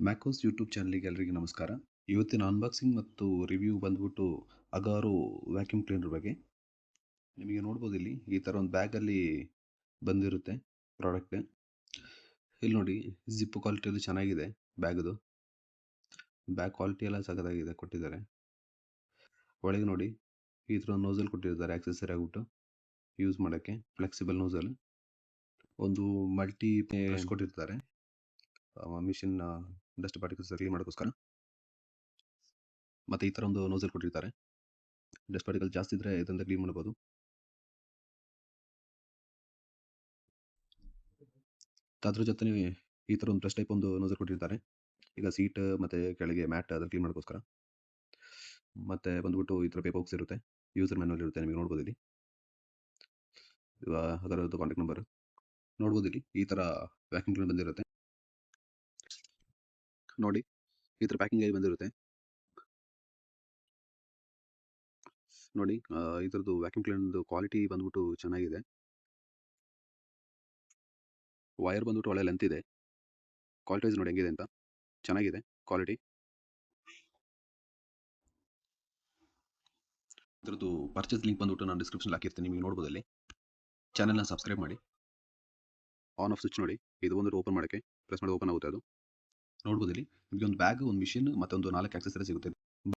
MacOS YouTube ಚಾನಲ್ಗೆ ಎಲ್ಲರಿಗೂ ನಮಸ್ಕಾರ. ಇವತ್ತಿನ ಅನ್ಬಾಕ್ಸಿಂಗ್ ಮತ್ತು ರಿವ್ಯೂ ಬಂದ್ಬಿಟ್ಟು ಅಗಾರೋ ವ್ಯಾಕ್ಯೂಮ್ ಕ್ಲೀನರ್ ಬಗ್ಗೆ. ನಿಮಗೆ ನೋಡ್ಬೋದು ಇಲ್ಲಿ ಈ ಥರ ಒಂದು ಬ್ಯಾಗಲ್ಲಿ ಬಂದಿರುತ್ತೆ ಪ್ರಾಡಕ್ಟ್. ಇಲ್ಲಿ ನೋಡಿ ಜಿಪ್ ಕ್ವಾಲಿಟಿಯಲ್ಲಿ ಚೆನ್ನಾಗಿದೆ ಬ್ಯಾಗ್ದು. ಬ್ಯಾಗ್ ಕ್ವಾಲಿಟಿ ಎಲ್ಲ ಸಖತ್ತಾಗಿದೆ ಕೊಟ್ಟಿದ್ದಾರೆ. ಒಳಗೆ ನೋಡಿ ಈ ಥರ ನೋಸಲ್ ಕೊಟ್ಟಿರ್ತಾರೆ ಆಕ್ಸೆಸರಿ ಆಗ್ಬಿಟ್ಟು ಯೂಸ್ ಮಾಡೋಕ್ಕೆ. ಫ್ಲೆಕ್ಸಿಬಲ್ ನೋಸಲ್, ಒಂದು ಮಲ್ಟಿ ಬ್ರಷ್ ಕೊಟ್ಟಿರ್ತಾರೆ ಮಿಷಿನ್ ಡಸ್ಟ್ ಪಾರ್ಟಿಕಲ್ಸ್ ಕ್ಲೀನ್ ಮಾಡೋಕ್ಕೋಸ್ಕರ. ಮತ್ತು ಈ ಥರ ಒಂದು ನೋಸಲ್ ಕೊಟ್ಟಿರ್ತಾರೆ. ಡಸ್ಟ್ ಪಾರ್ಟಿಕಲ್ ಜಾಸ್ತಿ ಇದ್ದರೆ ಇದರಿಂದ ಕ್ಲೀನ್ ಮಾಡ್ಬೋದು. ಅದ್ರ ಜೊತೆ ಈ ಥರ ಒಂದು ಬ್ರಷ್ ಟೈಪ್ ಒಂದು ನೋಸಲ್ ಕೊಟ್ಟಿರ್ತಾರೆ. ಈಗ ಸೀಟ್ ಮತ್ತು ಕೆಳಗೆ ಮ್ಯಾಟ್ ಅದನ್ನು ಕ್ಲೀನ್ ಮಾಡೋಕ್ಕೋಸ್ಕರ. ಮತ್ತು ಬಂದ್ಬಿಟ್ಟು ಈ ಥರ ಪೇಪರ್ ಬಾಕ್ಸ್ ಇರುತ್ತೆ, ಯೂಸರ್ ಮ್ಯಾನ್ಯಲ್ ಇರುತ್ತೆ. ನಿಮಗೆ ನೋಡ್ಬೋದು ಇಲ್ಲಿ ಅದರದ್ದು ಕಾಂಟ್ಯಾಕ್ಟ್ ನಂಬರ್ ನೋಡ್ಬೋದು. ಇಲ್ಲಿ ಈ ಥರ ಪ್ಯಾಕಿಂಗ್ ಕ್ಲೀನ್ ಬಂದಿರುತ್ತೆ ನೋಡಿ. ಈ ಥರ ಪ್ಯಾಕಿಂಗ್ ಆಗಿ ಬಂದಿರುತ್ತೆ ನೋಡಿ. ಇದ್ರದ್ದು ವ್ಯಾಕ್ಯೂಮ್ ಕ್ಲೀನರ್ದು ಕ್ವಾಲಿಟಿ ಬಂದ್ಬಿಟ್ಟು ಚೆನ್ನಾಗಿದೆ. ವೈರ್ ಬಂದ್ಬಿಟ್ಟು ಒಳ್ಳೆ ಲೆಂತ್ ಇದೆ. ಕ್ವಾಲಿಟಿ ವೈಸ್ ನೋಡಿ ಹೆಂಗಿದೆ ಅಂತ, ಚೆನ್ನಾಗಿದೆ ಕ್ವಾಲಿಟಿ. ಇದ್ರದ್ದು ಪರ್ಚೇಸ್ ಲಿಂಕ್ ಬಂದ್ಬಿಟ್ಟು ನಾನು ಡಿಸ್ಕ್ರಿಪ್ಷನ್ ಹಾಕಿರ್ತೀನಿ, ನಿಮಗೆ ನೋಡ್ಬೋದು ಅಲ್ಲಿ. ಚಾನಲ್ನ ಸಬ್ಸ್ಕ್ರೈಬ್ ಮಾಡಿ. ಆನ್ ಆಫ್ ಸ್ವಿಚ್ ನೋಡಿ, ಇದು ಒಂದು ಓಪನ್ ಮಾಡೋಕ್ಕೆ ಪ್ರೆಸ್ ಮಾಡಿ ಓಪನ್ ಆಗುತ್ತೆ. ಅದು ನೋಡ್ಬೋದು ಇಲ್ಲಿ ನಿಮಗೆ ಒಂದು ಬ್ಯಾಗ್, ಒಂದು ಮಿಷಿನ್ ಮತ್ತು ಒಂದು 4 ಆಕ್ಸೆಸರಿ ಸಿಗುತ್ತೆ.